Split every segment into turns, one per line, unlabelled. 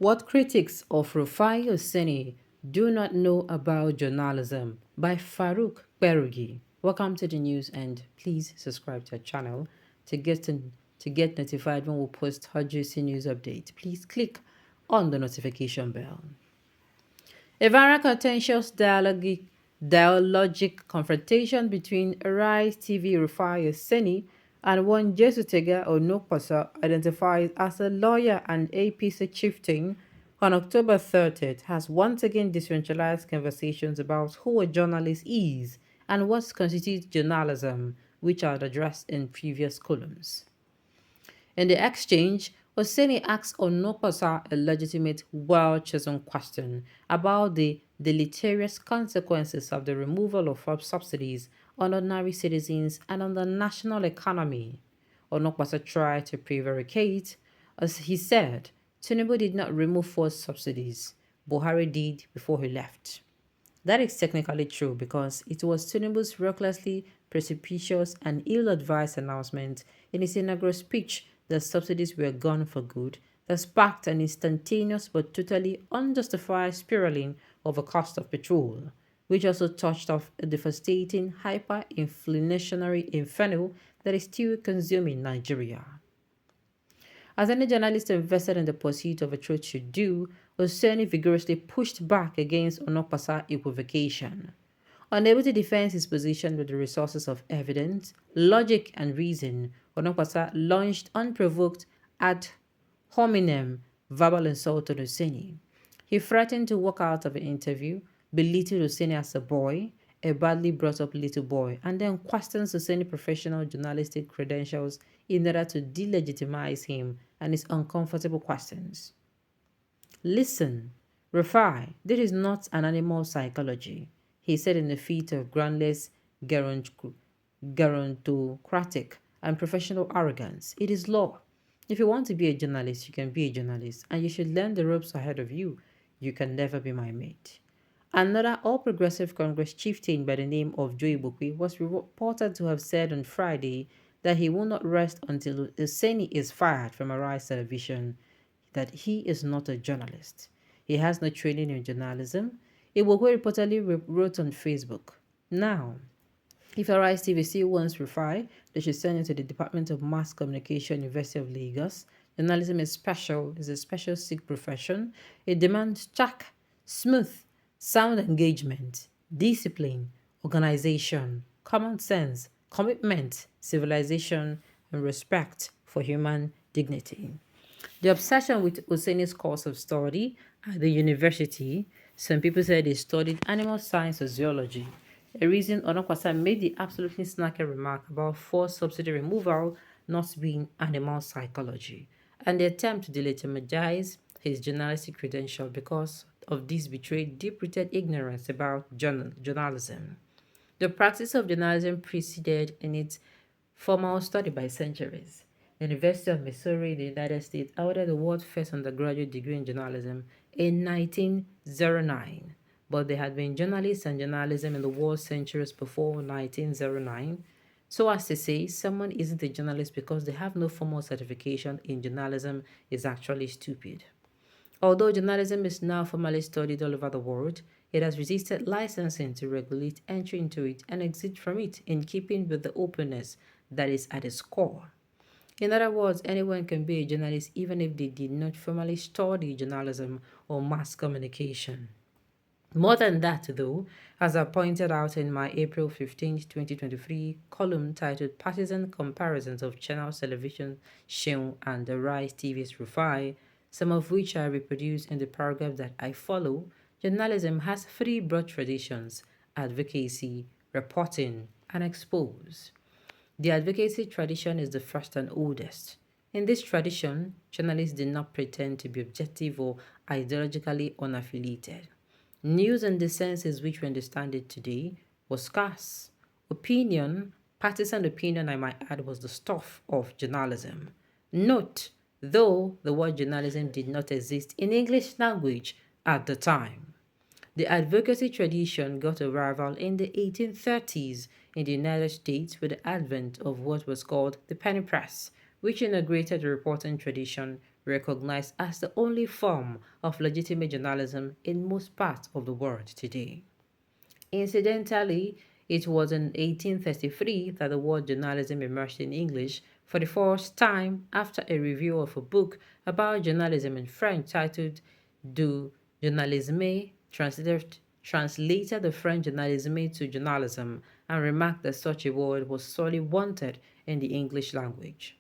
What critics of Rufai Oseni do not know about journalism by Farouk Berugi. Welcome to the news and please subscribe to our channel to get notified when we post hot juicy news updates. Please click on the notification bell. A viral contentious dialogic confrontation between Arise TV Rufai Oseni and one Jesutega Onokpasa, identified as a lawyer and APC chieftain, on October 30th has once again decentralized conversations about who a journalist is and what constitutes journalism, which are addressed in previous columns. In the exchange, Oseni asks Onokpasa a legitimate, well-chosen question about the deleterious consequences of the removal of subsidies on ordinary citizens and on the national economy. Onokpasa tried to prevaricate, as he said, Tinubu did not remove forced subsidies. Buhari did before he left. That is technically true because it was Tinubu's recklessly precipitous and ill-advised announcement in his inaugural speech that subsidies were gone for good that sparked an instantaneous but totally unjustified spiraling of the cost of petrol, which also touched off a devastating hyperinflationary inferno that is still consuming Nigeria. As any journalist invested in the pursuit of a truth should do, Oseni vigorously pushed back against Onokpasa's equivocation. Unable to defend his position with the resources of evidence, logic, and reason, Onokpasa launched unprovoked ad hominem verbal insult on Oseni. He threatened to walk out of the interview, belittled Oseni as a boy, a badly brought up little boy, and then questions Oseni's professional journalistic credentials in order to delegitimize him and his uncomfortable questions. Listen, Rufai, this is not an animal psychology, he said in a fit of groundless gerontocratic and professional arrogance. It is law. If you want to be a journalist, you can be a journalist, and you should learn the ropes ahead of you. You can never be my mate. Another all-progressive Congress chieftain by the name of Joe Ibukwe was reported to have said on Friday that he will not rest until Oseni is fired from Arise Television, that he is not a journalist. He has no training in journalism. Ibukwe reportedly wrote on Facebook, "Now, if Arise TV still wants Rufai, they should send him to the Department of Mass Communication, University of Lagos. Journalism is a special sick profession. It demands track, smooth, sound engagement, discipline, organization, common sense, commitment, civilization, and respect for human dignity." The obsession with Oseni's course of study at the university, some people said he studied animal science or zoology, a reason Onokpasa made the absolutely snarky remark about forced subsidy removal not being animal psychology, and the attempt to delegitimize his journalistic credential because of this betrayed deep-rooted ignorance about journalism. The practice of journalism preceded in its formal study by centuries. The University of Missouri in the United States awarded the world's first undergraduate degree in journalism in 1909, but there had been journalists and journalism in the world centuries before 1909. So as to say someone isn't a journalist because they have no formal certification in journalism is actually stupid. Although journalism is now formally studied all over the world, it has resisted licensing to regulate entry into it and exit from it in keeping with the openness that is at its core. In other words, anyone can be a journalist even if they did not formally study journalism or mass communication. More than that, though, as I pointed out in my April 15, 2023 column titled Partisan Comparisons of Channel Television Shown and the Rise TV's Rufai, some of which I reproduce in the paragraph that I follow, journalism has three broad traditions: advocacy, reporting, and expose. The advocacy tradition is the first and oldest. In this tradition, journalists did not pretend to be objective or ideologically unaffiliated. News in the senses which we understand it today was scarce. Opinion, partisan opinion I might add, was the stuff of journalism. Note, though the word journalism did not exist in English language at the time. The advocacy tradition got a revival in the 1830s in the United States with the advent of what was called the penny press, which inaugurated the reporting tradition recognized as the only form of legitimate journalism in most parts of the world today. Incidentally, it was in 1833 that the word journalism emerged in English for the first time after a review of a book about journalism in French titled Du journalisme, translated the French journalisme to journalism, and remarked that such a word was sorely wanted in the English language.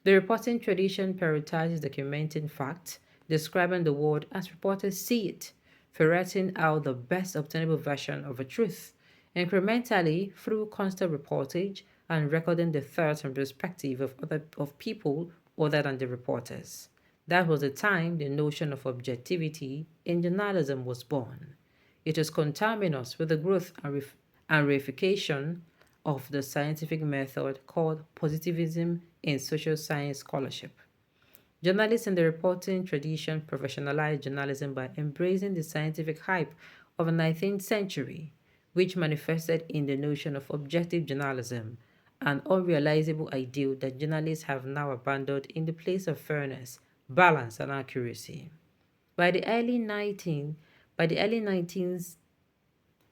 The reporting tradition prioritizes documenting facts, describing the world as reporters see it, ferreting out the best obtainable version of a truth, incrementally through constant reportage and recording the thoughts and perspective of people other than the reporters. That was the time the notion of objectivity in journalism was born. It was conterminous with the growth and reification of the scientific method called positivism in social science scholarship. Journalists in the reporting tradition professionalized journalism by embracing the scientific hype of the 19th century, which manifested in the notion of objective journalism, an unrealizable ideal that journalists have now abandoned in the place of fairness, balance, and accuracy. By the early 19, by the early 19th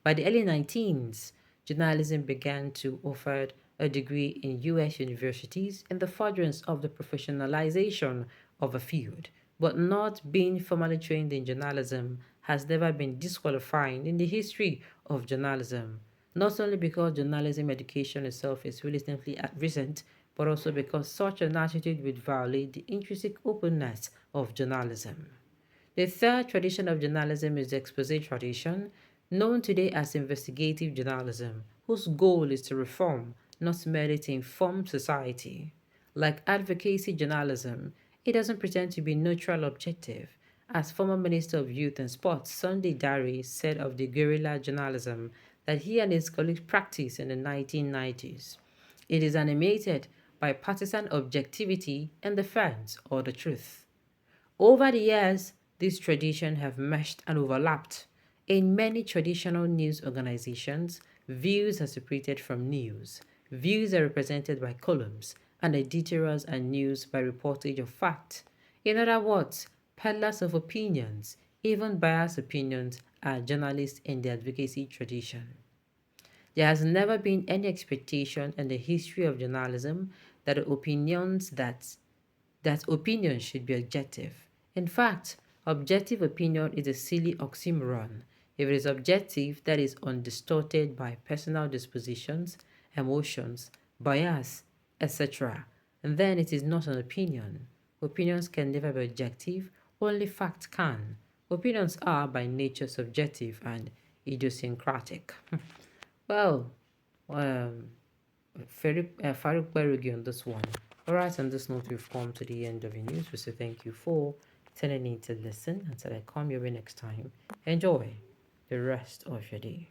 by the early 19s, journalism began to offer a degree in U.S. universities in the furtherance of the professionalization of a field, but not being formally trained in journalism has never been disqualifying in the history of journalism, not only because journalism education itself is relatively recent, but also because such an attitude would violate the intrinsic openness of journalism. The third tradition of journalism is the expose tradition, known today as investigative journalism, whose goal is to reform, not merely to inform society. Like advocacy journalism, it doesn't pretend to be neutral or objective. As former Minister of Youth and Sports Sunday Dare said of the guerrilla journalism that he and his colleagues practiced in the 1990s, it is animated by partisan objectivity and defense or the truth. Over the years, these traditions have meshed and overlapped. In many traditional news organizations, views are separated from news. Views are represented by columns, and editorials and news by reportage of fact. In other words, peddlers of opinions, even biased opinions, are journalists in the advocacy tradition. There has never been any expectation in the history of journalism that opinions should be objective. In fact, objective opinion is a silly oxymoron. If it is objective, that is undistorted by personal dispositions, emotions, bias, etc., and then it is not an opinion. Opinions can never be objective, only fact can. Opinions are by nature subjective and idiosyncratic. Well, um, Farouk Barugi on this one. Alright, on this note, we've come to the end of the news. We say thank you for tuning in to listen. Until I come your way next time, enjoy the rest of your day.